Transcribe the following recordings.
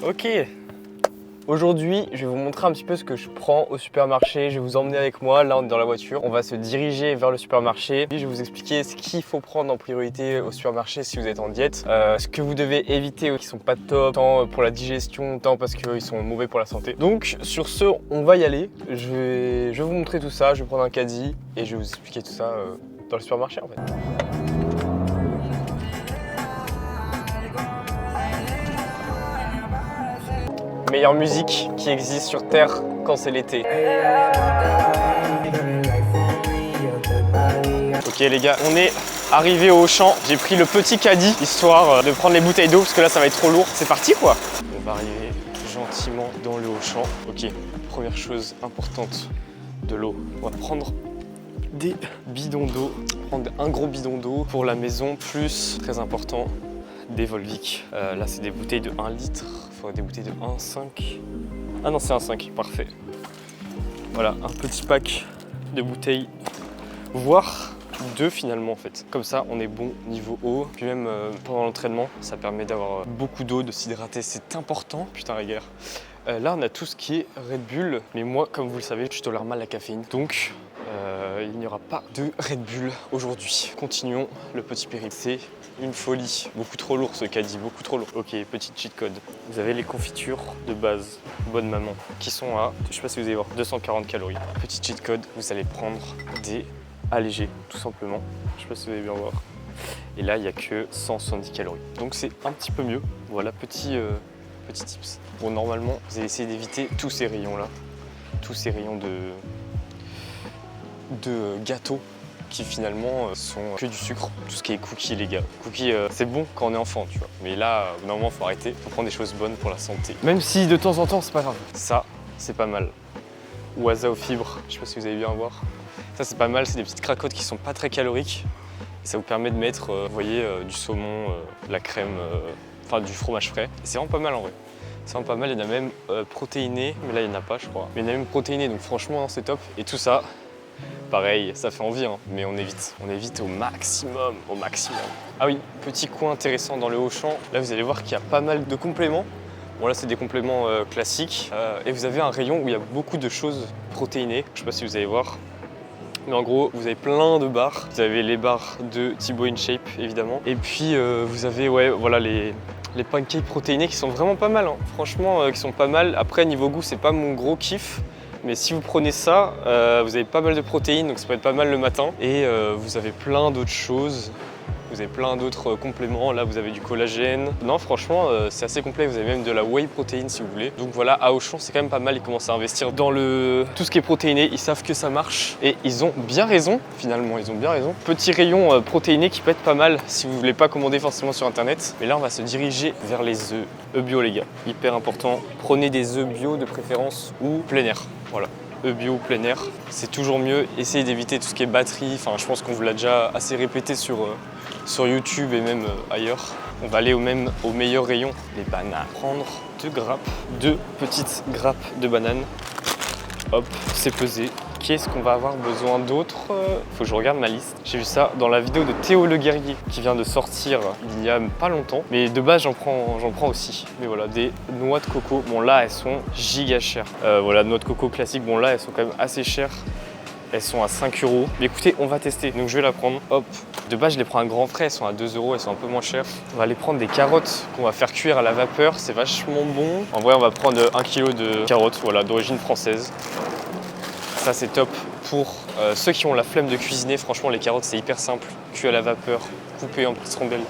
Ok. Aujourd'hui, je vais vous montrer un petit peu ce que je prends au supermarché. Je vais vous emmener avec moi. Là, on est dans la voiture. On va se diriger vers le supermarché. Puis, je vais vous expliquer ce qu'il faut prendre en priorité au supermarché si vous êtes en diète. Ce que vous devez éviter qui sont pas top, tant pour la digestion, tant parce qu'ils sont mauvais pour la santé. Donc, sur ce, on va y aller. Je vais vous montrer tout ça. Je vais prendre un caddie et je vais vous expliquer tout ça dans le supermarché en fait. Meilleure musique qui existe sur Terre quand c'est l'été. Ok les gars, on est arrivé au Auchan. J'ai pris le petit caddie histoire de prendre les bouteilles d'eau parce que là ça va être trop lourd. C'est parti quoi. On va arriver gentiment dans le Auchan. Ok, première chose importante, de l'eau. On va prendre des bidons d'eau. Prendre un gros bidon d'eau pour la maison, plus, très important, des Volvic. Là c'est des bouteilles de 1 litre. Il faudrait des bouteilles de 1,5. Ah non, c'est 1,5, parfait. Voilà, un petit pack de bouteilles, voire 2 finalement en fait. Comme ça, on est bon niveau eau. Puis même pendant l'entraînement, ça permet d'avoir beaucoup d'eau, de s'hydrater, c'est important. Putain, la guerre. Là, on a tout ce qui est Red Bull. Mais moi, comme vous le savez, je tolère mal la caféine. Donc, il n'y aura pas de Red Bull aujourd'hui. Continuons le petit périple. C'est une folie. Beaucoup trop lourd ce caddie, beaucoup trop lourd. Ok, petite cheat code. Vous avez les confitures de base, bonne maman, qui sont à, je sais pas si vous allez voir, 240 calories. Petit cheat code, vous allez prendre des allégés, tout simplement. Je sais pas si vous allez bien voir. Et là, il n'y a que 170 calories. Donc c'est un petit peu mieux. Voilà, petit tips. Bon, normalement, vous allez essayer d'éviter tous ces rayons-là. Tous ces rayons de gâteaux qui finalement sont que du sucre. Tout ce qui est cookies les gars. Cookies c'est bon quand on est enfant tu vois. Mais là normalement faut arrêter, faut prendre des choses bonnes pour la santé. Même si de temps en temps c'est pas grave. Ça c'est pas mal. Oasa aux fibres, je sais pas si vous allez bien voir. Ça c'est pas mal, c'est des petites cracottes qui sont pas très caloriques. Et ça vous permet de mettre, vous voyez, du saumon, de la crème, enfin du fromage frais. C'est vraiment pas mal en vrai. C'est vraiment pas mal, il y en a même protéiné, mais là il n'y en a pas je crois. Mais il y en a même protéiné donc franchement c'est top. Et tout ça, pareil, ça fait envie, hein, mais on évite au maximum, au maximum. Ah oui, petit coin intéressant dans le Auchan, là vous allez voir qu'il y a pas mal de compléments. Bon là c'est des compléments classiques et vous avez un rayon où il y a beaucoup de choses protéinées. Je sais pas si vous allez voir, mais en gros vous avez plein de barres. Vous avez les barres de Thibaut InShape évidemment. Et puis vous avez ouais, voilà, les pancakes protéinés qui sont vraiment pas mal, hein. Franchement qui sont pas mal. Après niveau goût c'est pas mon gros kiff. Mais si vous prenez ça, vous avez pas mal de protéines, donc ça peut être pas mal le matin. Et vous avez plein d'autres choses. Vous avez plein d'autres compléments. Là, vous avez du collagène. Non, franchement, c'est assez complet. Vous avez même de la whey protéine si vous voulez. Donc voilà, à Auchan, c'est quand même pas mal. Ils commencent à investir dans tout ce qui est protéiné. Ils savent que ça marche. Et ils ont bien raison, finalement. Ils ont bien raison. Petit rayon protéiné qui peut être pas mal si vous voulez pas commander forcément sur Internet. Mais là, on va se diriger vers les œufs. Œufs bio, les gars. Hyper important. Prenez des œufs bio de préférence ou plein air. Voilà. Œufs bio plein air, c'est toujours mieux. Essayez d'éviter tout ce qui est batterie. Enfin, je pense qu'on vous l'a déjà assez répété sur YouTube et même ailleurs. On va aller au meilleur rayon, les bananes. Prendre 2 petites grappes de bananes. Hop, c'est pesé. Qu'est-ce qu'on va avoir besoin d'autre? Faut que je regarde ma liste. J'ai vu ça dans la vidéo de Théo Le Guerrier qui vient de sortir il y a pas longtemps. Mais de base, j'en prends aussi. Mais voilà, des noix de coco. Bon là, elles sont giga chères. Voilà, noix de coco classique. Bon là, elles sont quand même assez chères. Elles sont à 5 €. Mais écoutez, on va tester. Donc je vais la prendre. Hop. De base, je les prends à grand frais. Elles sont à 2 €. Elles sont un peu moins chères. On va aller prendre des carottes qu'on va faire cuire à la vapeur. C'est vachement bon. En vrai, on va prendre 1 kg de carottes, voilà, d'origine française. Ça c'est top pour ceux qui ont la flemme de cuisiner. Franchement les carottes c'est hyper simple, cuit à la vapeur, coupé en petites rondelles.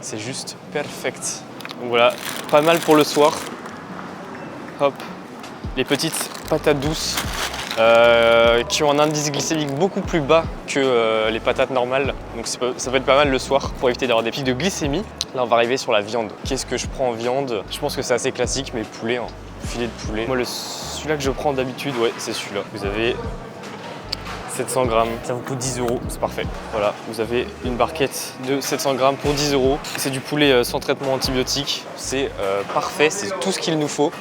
C'est juste perfect. Donc voilà, pas mal pour le soir. Hop, les petites patates douces qui ont un indice glycémique beaucoup plus bas que les patates normales. Donc ça peut être pas mal le soir pour éviter d'avoir des pics de glycémie. Là on va arriver sur la viande. Qu'est-ce que je prends en viande? Je pense que c'est assez classique mais poulet, hein. Filet de poulet. Moi celui-là que je prends d'habitude, ouais, c'est celui-là. Vous avez 700 grammes, ça vous coûte 10 €, c'est parfait. Voilà, vous avez une barquette de 700 grammes pour 10 €. C'est du poulet sans traitement antibiotique, c'est parfait, c'est tout ce qu'il nous faut.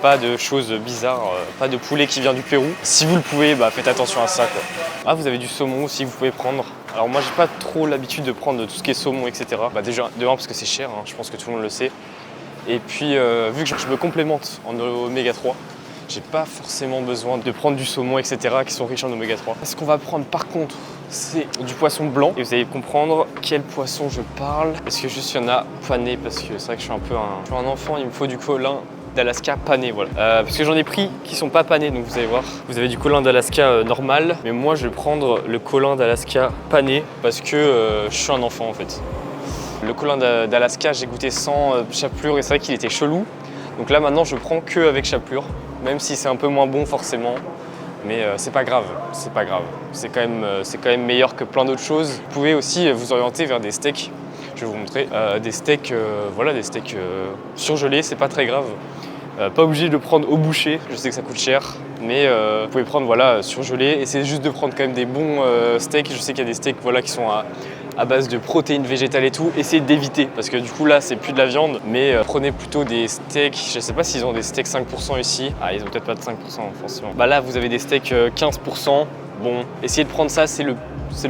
Pas de choses bizarres, pas de poulet qui vient du Pérou. Si vous le pouvez, bah, faites attention à ça, quoi. Ah, vous avez du saumon aussi que vous pouvez prendre. Alors moi, j'ai pas trop l'habitude de prendre tout ce qui est saumon, etc. Bah déjà, de un, parce que c'est cher, hein, je pense que tout le monde le sait. Et puis vu que je me complémente en oméga 3, j'ai pas forcément besoin de prendre du saumon, etc. qui sont riches en oméga 3. Ce qu'on va prendre par contre, c'est du poisson blanc. Et vous allez comprendre quel poisson je parle. Parce que juste il y en a pané, parce que c'est vrai que je suis un peu un enfant, il me faut du colin d'Alaska pané, voilà. Parce que j'en ai pris qui sont pas panés, donc vous allez voir. Vous avez du colin d'Alaska normal, mais moi je vais prendre le colin d'Alaska pané parce que je suis un enfant en fait. Le colin d'Alaska, j'ai goûté sans chapelure et c'est vrai qu'il était chelou. Donc là maintenant je prends que avec chapelure, même si c'est un peu moins bon forcément. Mais c'est pas grave, c'est pas grave. C'est quand même meilleur que plein d'autres choses. Vous pouvez aussi vous orienter vers des steaks. Je vais vous montrer des steaks, voilà, des steaks surgelés, c'est pas très grave. Pas obligé de prendre au boucher, je sais que ça coûte cher, mais vous pouvez prendre voilà, surgelé. Essayez juste de prendre quand même des bons steaks. Je sais qu'il y a des steaks voilà, qui sont à base de protéines végétales et tout. Essayez d'éviter, parce que du coup là c'est plus de la viande, mais prenez plutôt des steaks. Je sais pas s'ils ont des steaks 5% ici. Ah, ils ont peut-être pas de 5% forcément. Bah là vous avez des steaks 15%. Bon, essayez de prendre ça, c'est le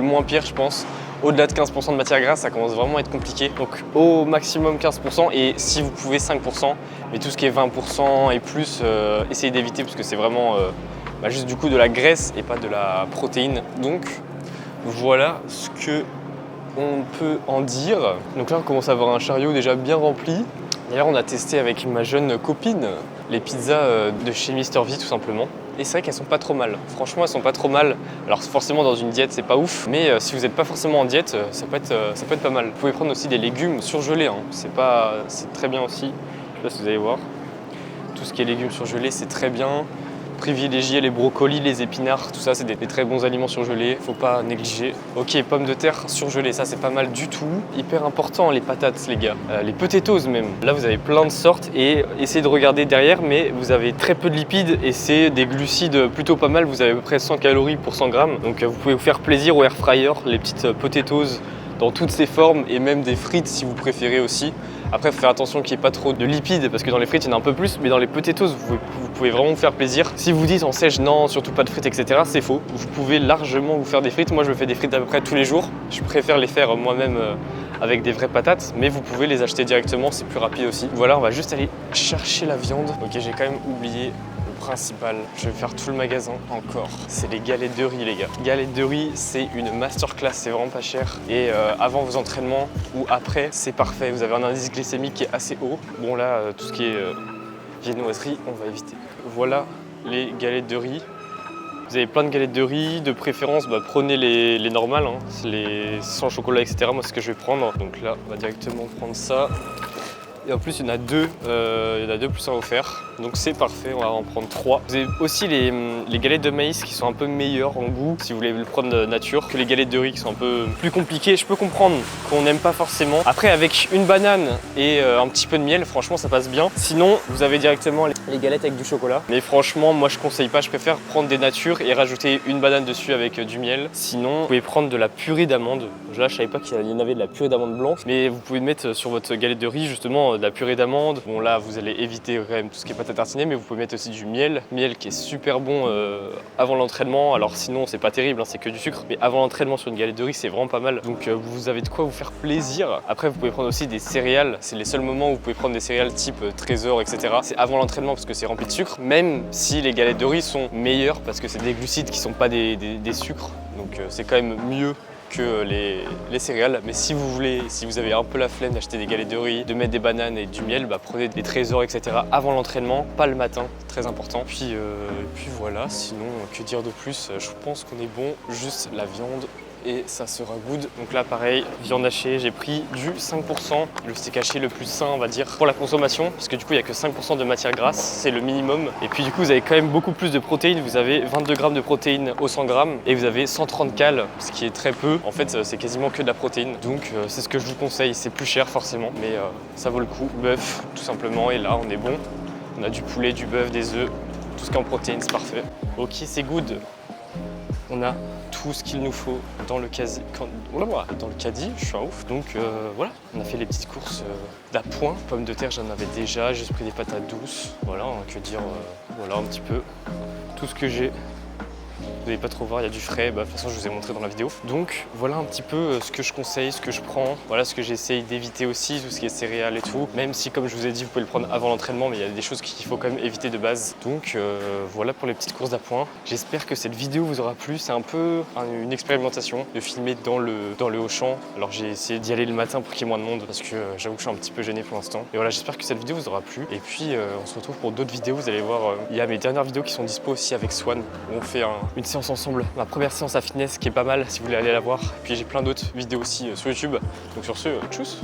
moins pire je pense. Au-delà de 15% de matière grasse, ça commence vraiment à être compliqué. Donc au maximum 15% et si vous pouvez 5%, mais tout ce qui est 20% et plus, essayez d'éviter parce que c'est vraiment juste du coup de la graisse et pas de la protéine. Donc voilà ce que on peut en dire. Donc là on commence à avoir un chariot déjà bien rempli. D'ailleurs on a testé avec ma jeune copine les pizzas de chez Mister V tout simplement. Et c'est vrai qu'elles sont pas trop mal. Franchement, elles sont pas trop mal. Alors forcément dans une diète c'est pas ouf, mais si vous n'êtes pas forcément en diète, ça peut être pas mal. Vous pouvez prendre aussi des légumes surgelés, hein. C'est très bien aussi. Je sais pas si vous allez voir. Tout ce qui est légumes surgelés, c'est très bien. Privilégier les brocolis, les épinards, tout ça c'est des très bons aliments surgelés, faut pas négliger. Ok, pommes de terre surgelées, ça c'est pas mal du tout. Hyper important les patates les gars, les potatoes même. Là vous avez plein de sortes et essayez de regarder derrière, mais vous avez très peu de lipides et c'est des glucides plutôt pas mal. Vous avez à peu près 100 calories pour 100 grammes, donc vous pouvez vous faire plaisir au air fryer, les petites potatoes dans toutes ces formes et même des frites si vous préférez aussi. Après, il faut faire attention qu'il n'y ait pas trop de lipides parce que dans les frites, il y en a un peu plus, mais dans les potatoes, vous pouvez vraiment vous faire plaisir. Si vous dites en sèche, non, surtout pas de frites, etc., c'est faux. Vous pouvez largement vous faire des frites. Moi, je me fais des frites à peu près tous les jours. Je préfère les faire moi-même avec des vraies patates, mais vous pouvez les acheter directement, c'est plus rapide aussi. Voilà, on va juste aller chercher la viande. Ok, j'ai quand même oublié principal, je vais faire tout le magasin encore. C'est les galettes de riz les gars. Galettes de riz, c'est une masterclass, c'est vraiment pas cher. Et avant vos entraînements ou après, c'est parfait. Vous avez un indice glycémique qui est assez haut. Bon là, tout ce qui est viennoiserie, on va éviter. Voilà les galettes de riz. Vous avez plein de galettes de riz, de préférence, prenez les normales, hein, les sans chocolat, etc. Moi, c'est ce que je vais prendre. Donc là, on va directement prendre ça. Et en plus, il y en a deux plus un offert. Donc c'est parfait, on va en prendre 3. Vous avez aussi les galettes de maïs qui sont un peu meilleures en goût, si vous voulez le prendre nature, que les galettes de riz qui sont un peu plus compliquées. Je peux comprendre qu'on n'aime pas forcément. Après, avec une banane et un petit peu de miel, franchement, ça passe bien. Sinon, vous avez directement les galettes avec du chocolat. Mais franchement, moi, je conseille pas. Je préfère prendre des natures et rajouter une banane dessus avec du miel. Sinon, vous pouvez prendre de la purée d'amandes. Là, je savais pas qu'il y en avait de la purée d'amandes blanche. Mais vous pouvez mettre sur votre galette de riz, justement, de la purée d'amandes. Bon, là, vous allez éviter quand même tout ce qui est pâte à tartiner, mais vous pouvez mettre aussi du miel. Miel qui est super bon avant l'entraînement. Alors sinon, c'est pas terrible, hein, c'est que du sucre. Mais avant l'entraînement sur une galette de riz, c'est vraiment pas mal. Donc vous avez de quoi vous faire plaisir. Après, vous pouvez prendre aussi des céréales. C'est les seuls moments où vous pouvez prendre des céréales type Trésor, etc. C'est avant l'entraînement parce que c'est rempli de sucre. Même si les galettes de riz sont meilleures parce que c'est des glucides qui sont pas des sucres. Donc c'est quand même mieux que les céréales. Mais si vous avez un peu la flemme d'acheter des galettes de riz, de mettre des bananes et du miel, prenez des trésors, etc. avant l'entraînement, pas le matin, très important. Puis voilà, sinon que dire de plus, je pense qu'on est bon, juste la viande et ça sera good. Donc là pareil, viande hachée, j'ai pris du 5%, le steak haché le plus sain on va dire pour la consommation, parce que du coup il n'y a que 5% de matière grasse, c'est le minimum. Et puis du coup vous avez quand même beaucoup plus de protéines, vous avez 22 grammes de protéines au 100 grammes et vous avez 130 cales, ce qui est très peu. En fait c'est quasiment que de la protéine, donc c'est ce que je vous conseille. C'est plus cher forcément, mais ça vaut le coup. Bœuf tout simplement, et là on est bon. On a du poulet, du bœuf, des œufs, tout ce qui est en protéines, c'est parfait. Ok, c'est good. On a tout ce qu'il nous faut dans le caddie. Je suis un ouf. Donc voilà, on a fait les petites courses d'appoint. Pommes de terre, j'en avais déjà. J'ai juste pris des patates douces. Voilà, que dire, voilà un petit peu tout ce que j'ai Vous n'allez pas trop voir, il y a du frais, de toute façon je vous ai montré dans la vidéo. Donc voilà un petit peu ce que je conseille, ce que je prends, voilà ce que j'essaye d'éviter aussi, tout ce qui est céréales et tout. Même si comme je vous ai dit, vous pouvez le prendre avant l'entraînement, mais il y a des choses qu'il faut quand même éviter de base. Donc voilà pour les petites courses d'appoint. J'espère que cette vidéo vous aura plu. C'est un peu une expérimentation de filmer dans le Auchan. Alors j'ai essayé d'y aller le matin pour qu'il y ait moins de monde parce que j'avoue que je suis un petit peu gêné pour l'instant. Et voilà, j'espère que cette vidéo vous aura plu. Et puis on se retrouve pour d'autres vidéos. Vous allez voir, il y a mes dernières vidéos qui sont dispo aussi avec Swan où on fait une séance ensemble. Ma première séance à fitness qui est pas mal si vous voulez aller la voir. Et puis j'ai plein d'autres vidéos aussi sur YouTube. Donc sur ce, tchuss!